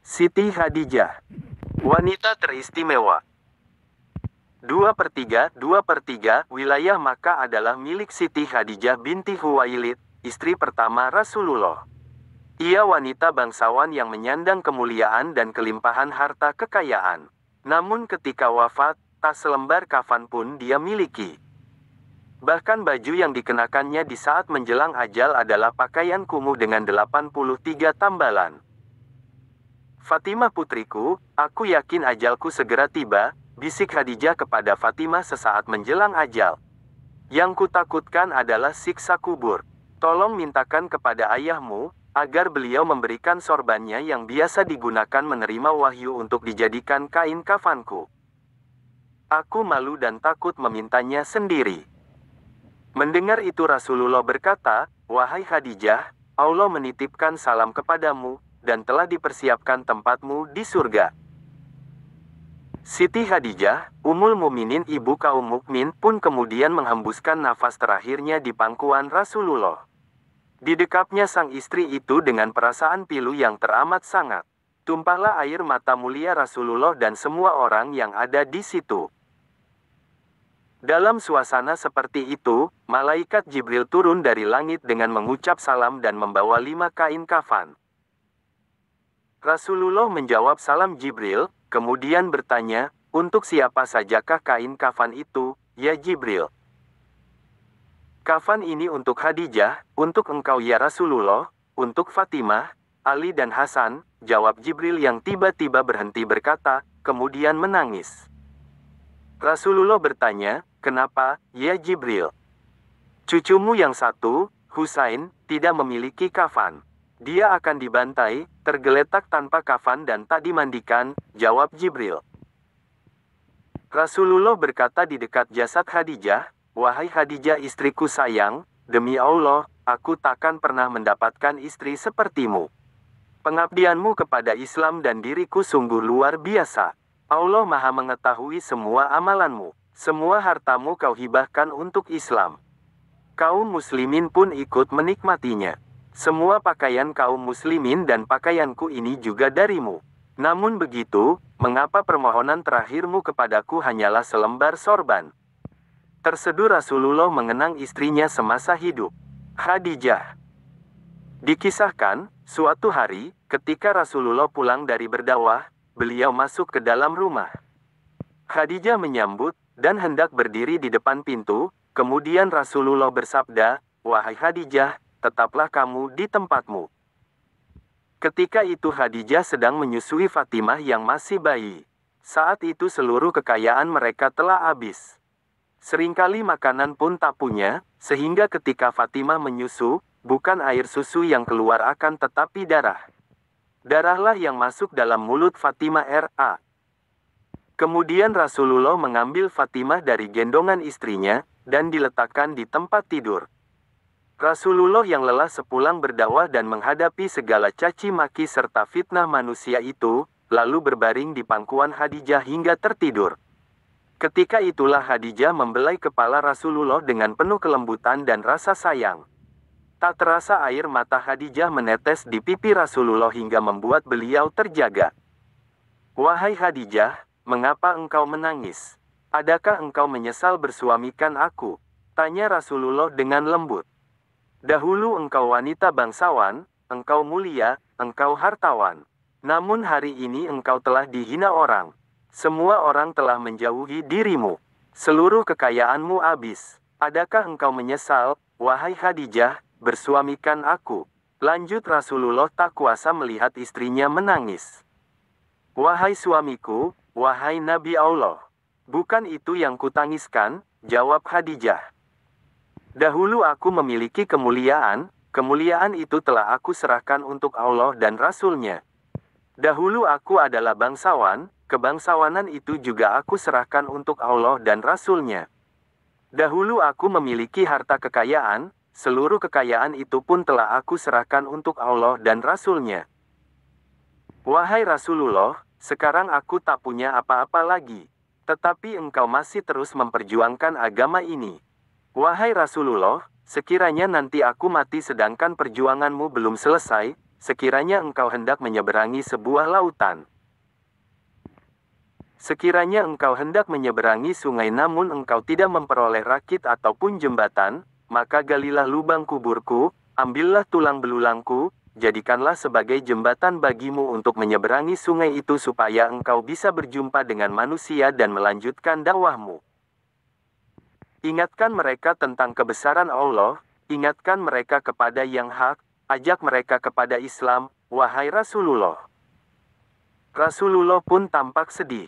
Siti Khadijah, wanita teristimewa. 2/3 wilayah Makkah adalah milik Siti Khadijah binti Khuwailid, istri pertama Rasulullah. Ia wanita bangsawan yang menyandang kemuliaan dan kelimpahan harta kekayaan. Namun ketika wafat, tak selembar kafan pun dia miliki. Bahkan baju yang dikenakannya di saat menjelang ajal adalah pakaian kumuh dengan 83 tambalan. Fatimah putriku, aku yakin ajalku segera tiba, bisik Khadijah kepada Fatimah sesaat menjelang ajal. Yang kutakutkan adalah siksa kubur. Tolong mintakan kepada ayahmu, agar beliau memberikan sorbannya yang biasa digunakan menerima wahyu untuk dijadikan kain kafanku. Aku malu dan takut memintanya sendiri. Mendengar itu Rasulullah berkata, "Wahai Khadijah, Allah menitipkan salam kepadamu, dan telah dipersiapkan tempatmu di surga." Siti Khadijah, Ummul Mukminin ibu kaum mukmin pun kemudian menghembuskan nafas terakhirnya di pangkuan Rasulullah. Didekapnya sang istri itu dengan perasaan pilu yang teramat sangat. Tumpahlah air mata mulia Rasulullah dan semua orang yang ada di situ. Dalam suasana seperti itu, malaikat Jibril turun dari langit dengan mengucap salam dan membawa 5 kain kafan. Rasulullah menjawab salam Jibril, kemudian bertanya, "Untuk siapa sajakah kain kafan itu, ya Jibril?" "Kafan ini untuk Khadijah, untuk engkau ya Rasulullah, untuk Fatimah, Ali dan Hasan," jawab Jibril yang tiba-tiba berhenti berkata, kemudian menangis. Rasulullah bertanya, "Kenapa, ya Jibril?" "Cucumu yang satu, Husain, tidak memiliki kafan. Dia akan dibantai, tergeletak tanpa kafan dan tak dimandikan," jawab Jibril. Rasulullah berkata di dekat jasad Khadijah, "Wahai Khadijah istriku sayang, demi Allah, aku takkan pernah mendapatkan istri sepertimu. Pengabdianmu kepada Islam dan diriku sungguh luar biasa. Allah Maha mengetahui semua amalanmu. Semua hartamu kau hibahkan untuk Islam. Kaum muslimin pun ikut menikmatinya. Semua pakaian kaum muslimin dan pakaianku ini juga darimu. Namun begitu, mengapa permohonan terakhirmu kepadaku hanyalah selembar sorban?" Terseduh Rasulullah mengenang istrinya semasa hidup, Khadijah. Dikisahkan, suatu hari, ketika Rasulullah pulang dari berdakwah, beliau masuk ke dalam rumah. Khadijah menyambut, dan hendak berdiri di depan pintu, kemudian Rasulullah bersabda, "Wahai Khadijah, tetaplah kamu di tempatmu." Ketika itu Khadijah sedang menyusui Fatimah yang masih bayi. Saat itu seluruh kekayaan mereka telah habis. Seringkali makanan pun tak punya, sehingga ketika Fatimah menyusu, bukan air susu yang keluar akan tetapi darah. Darahlah yang masuk dalam mulut Fatimah R.A. Kemudian Rasulullah mengambil Fatimah dari gendongan istrinya, dan diletakkan di tempat tidur. Rasulullah yang lelah sepulang berdakwah dan menghadapi segala caci maki serta fitnah manusia itu, lalu berbaring di pangkuan Khadijah hingga tertidur. Ketika itulah Khadijah membelai kepala Rasulullah dengan penuh kelembutan dan rasa sayang. Tak terasa air mata Khadijah menetes di pipi Rasulullah hingga membuat beliau terjaga. "Wahai Khadijah, mengapa engkau menangis? Adakah engkau menyesal bersuamikan aku?" tanya Rasulullah dengan lembut. "Dahulu engkau wanita bangsawan, engkau mulia, engkau hartawan. Namun hari ini engkau telah dihina orang. Semua orang telah menjauhi dirimu. Seluruh kekayaanmu habis. Adakah engkau menyesal, wahai Khadijah, bersuamikan aku?" Lanjut Rasulullah tak kuasa melihat istrinya menangis. "Wahai suamiku, wahai Nabi Allah, bukan itu yang kutangiskan," jawab Khadijah. "Dahulu aku memiliki kemuliaan, kemuliaan itu telah aku serahkan untuk Allah dan Rasul-Nya. Dahulu aku adalah bangsawan, kebangsawanan itu juga aku serahkan untuk Allah dan Rasul-Nya. Dahulu aku memiliki harta kekayaan, seluruh kekayaan itu pun telah aku serahkan untuk Allah dan Rasul-Nya. Wahai Rasulullah, sekarang aku tak punya apa-apa lagi. Tetapi engkau masih terus memperjuangkan agama ini. Wahai Rasulullah, sekiranya nanti aku mati sedangkan perjuanganmu belum selesai, sekiranya engkau hendak menyeberangi sebuah lautan. Sekiranya engkau hendak menyeberangi sungai namun engkau tidak memperoleh rakit ataupun jembatan, maka galilah lubang kuburku, ambillah tulang belulangku, jadikanlah sebagai jembatan bagimu untuk menyeberangi sungai itu supaya engkau bisa berjumpa dengan manusia dan melanjutkan dakwahmu. Ingatkan mereka tentang kebesaran Allah, ingatkan mereka kepada yang hak, ajak mereka kepada Islam, wahai Rasulullah. Rasulullah pun tampak sedih.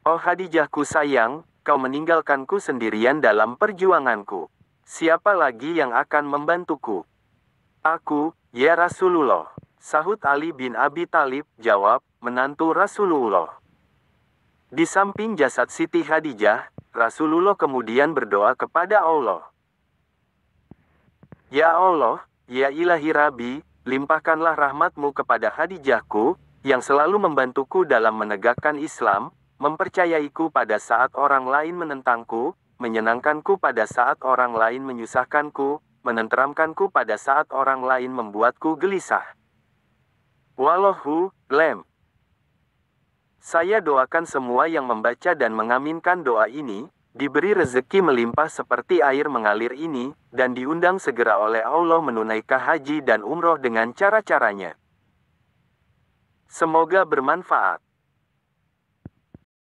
Oh Khadijahku sayang, kau meninggalkanku sendirian dalam perjuanganku. Siapa lagi yang akan membantuku? Aku, ya Rasulullah. Sahut Ali bin Abi Thalib, jawab, menantu Rasulullah. Di samping jasad Siti Khadijah, Rasulullah kemudian berdoa kepada Allah. Ya Allah, ya ilahi Rabbi, limpahkanlah rahmatmu kepada Khadijahku, yang selalu membantuku dalam menegakkan Islam, mempercayaiku pada saat orang lain menentangku, menyenangkanku pada saat orang lain menyusahkanku, menenteramkanku pada saat orang lain membuatku gelisah. Wallahu a'lam. Saya doakan semua yang membaca dan mengaminkan doa ini, diberi rezeki melimpah seperti air mengalir ini, dan diundang segera oleh Allah menunaikan haji dan umroh dengan cara-caranya. Semoga bermanfaat.